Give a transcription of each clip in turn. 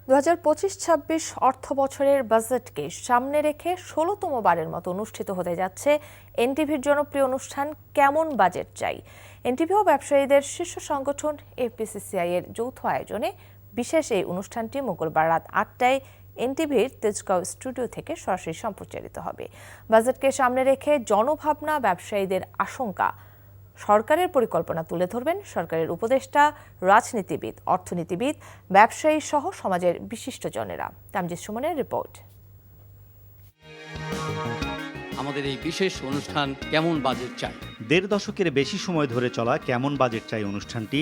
২০২৫-২৬ অর্থবছরের বাজেটকে সামনে রেখে ১৬তম বারের মতো অনুষ্ঠিত হতে যাচ্ছে এনটিভির জনপ্রিয় অনুষ্ঠান কেমন বাজেট চাই। এনটিভি ও ব্যবসায়ীদের শীর্ষ সংগঠন এফবিসিসিআই এর যৌথ আয়োজনে বিশেষ এই অনুষ্ঠানটি মঙ্গলবার রাত ৮টায় এনটিভির তেজগাঁও স্টুডিও থেকে সরাসরি সম্প্রচারিত হবে। বাজেটকে সামনে রেখে জনভাবনা, ব্যবসায়ীদের আশঙ্কা, সরকারের পরিকল্পনা তুলে ধরবেন সরকারের উপদেষ্টা, রাজনীতিবিদ, অর্থনীতিবিদ, ব্যবসায়ী সহ সমাজের বিশিষ্টজনেরা। তামজিদ সুমনের রিপোর্ট। আমাদের এই বিশেষ অনুষ্ঠান কেমন বাজেট চাই। ১.৫ দশকের বেশি সময় ধরে চলা কেমন বাজেট চাই অনুষ্ঠানটি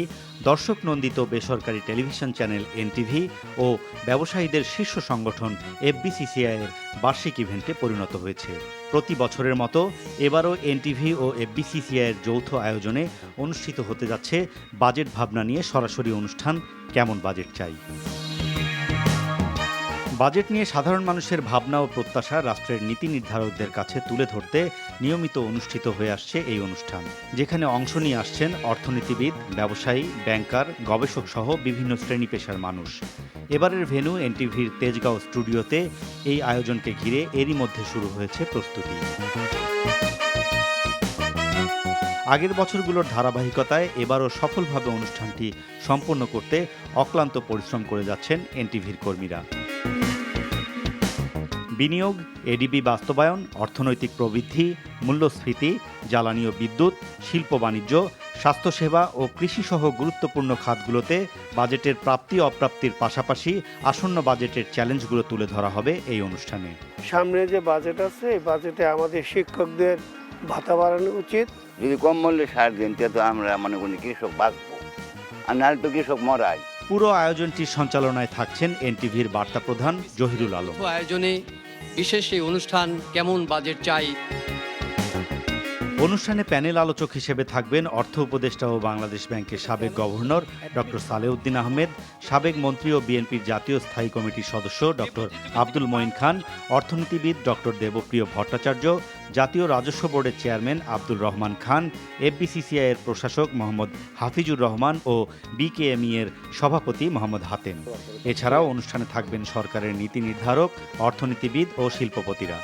দর্শক নন্দিত বেসরকারি টেলিভিশন চ্যানেল এনটিভি ও ব্যবসায়ীদের শীর্ষ সংগঠন এফবিসিসিআই এর বার্ষিক ইভেন্টে পরিণত হয়েছে। প্রতি বছরের মতো এবারও এনটিভি ও এফবিসিসিআই এর যৌথ আয়োজনে অনুষ্ঠিত হতে যাচ্ছে বাজেট ভাবনা নিয়ে সরাসরি অনুষ্ঠান কেমন বাজেট চাই। বাজেট নিয়ে সাধারণ মানুষের ভাবনা ও প্রত্যাশা রাষ্ট্রের নীতি নির্ধারকদের কাছে তুলে ধরতে নিয়মিত অনুষ্ঠিত হয়ে আসছে এই অনুষ্ঠান, যেখানে অংশ নিয়ে আসছেন অর্থনীতিবিদ, ব্যবসায়ী, ব্যাংকার, গবেষক সহ বিভিন্ন শ্রেণী পেশার মানুষ। এবারের ভেন্যু এনটিভির তেজগাঁও স্টুডিওতে এই আয়োজনকে ঘিরে এরই মধ্যে শুরু হয়েছে প্রস্তুতি। আগের বছরগুলোর ধারাবাহিকতায় এবারও সফলভাবে অনুষ্ঠানটি সম্পন্ন করতে অক্লান্ত পরিশ্রম করে যাচ্ছেন এনটিভির কর্মীরা। বিনিয়োগ, এডিবি বাস্তবায়ন, অর্থনৈতিক প্রবৃদ্ধি, মূল্যস্ফীতি, জ্বালানি ও বিদ্যুৎ, শিল্প বাণিজ্য, স্বাস্থ্যসেবা ও কৃষিসহ গুরুত্বপূর্ণ খাতগুলোতে বাজেটের প্রাপ্তি অপ্রাপ্তির পাশাপাশি আসন্ন বাজেটের চ্যালেঞ্জগুলো তুলে ধরা হবে এই অনুষ্ঠানে। সামনে যে বাজেট আছে, এই বাজেটে আমাদের শিক্ষকদের ভাতা বাড়ানো উচিত। যদি কম মূল্যে সার দেন তো আমরা মনে করি কৃষক বাঁচবো, আর নাহলে তো কৃষক মরাই। পুরো আয়োজনটির সঞ্চালনায় থাকছেন এনটিভির বার্তা প্রধান জহিরুল আলম। আয়োজনে বিশেষ এই অনুষ্ঠান কেমন বাজেট চাই। অনুষ্ঠানে প্যানেল আলোচক হিসেবে থাকবেন অর্থ উপদেষ্টা ও বাংলাদেশ ব্যাংকের সাবেক গভর্নর ডক্টর সালেউদ্দিন আহমেদ, সাবেক মন্ত্রী ও বিএনপির জাতীয় স্থায়ী কমিটির সদস্য ডক্টর আব্দুল মঈন খান, অর্থনীতিবিদ ডক্টর দেবপ্রিয় ভট্টাচার্য, জাতীয় রাজস্ব বোর্ডের চেয়ারম্যান আব্দুর রহমান খান, এফবিসিসিআই এর প্রশাসক মোহাম্মদ হাফিজুর রহমান ও বিকেএমই এর সভাপতি মোহাম্মদ হাতেম। এছাড়াও অনুষ্ঠানে থাকবেন সরকারের নীতি নির্ধারক, অর্থনীতিবিদ ও শিল্পপতিরা।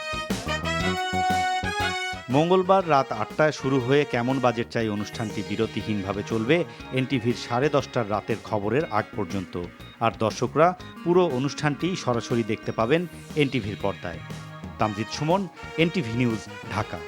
মঙ্গলবার রাত ৮টায় শুরু হয়ে কেমন বাজেট চাই অনুষ্ঠানটি বিরতিহীনভাবে চলবে এনটিভির 10:30 রাতের খবরের আগ পর্যন্ত। আর দর্শকরা পুরো অনুষ্ঠানটি সরাসরি দেখতে পাবেন এনটিভির পর্দায়। Tamjid Suman, NTV news, Dhaka.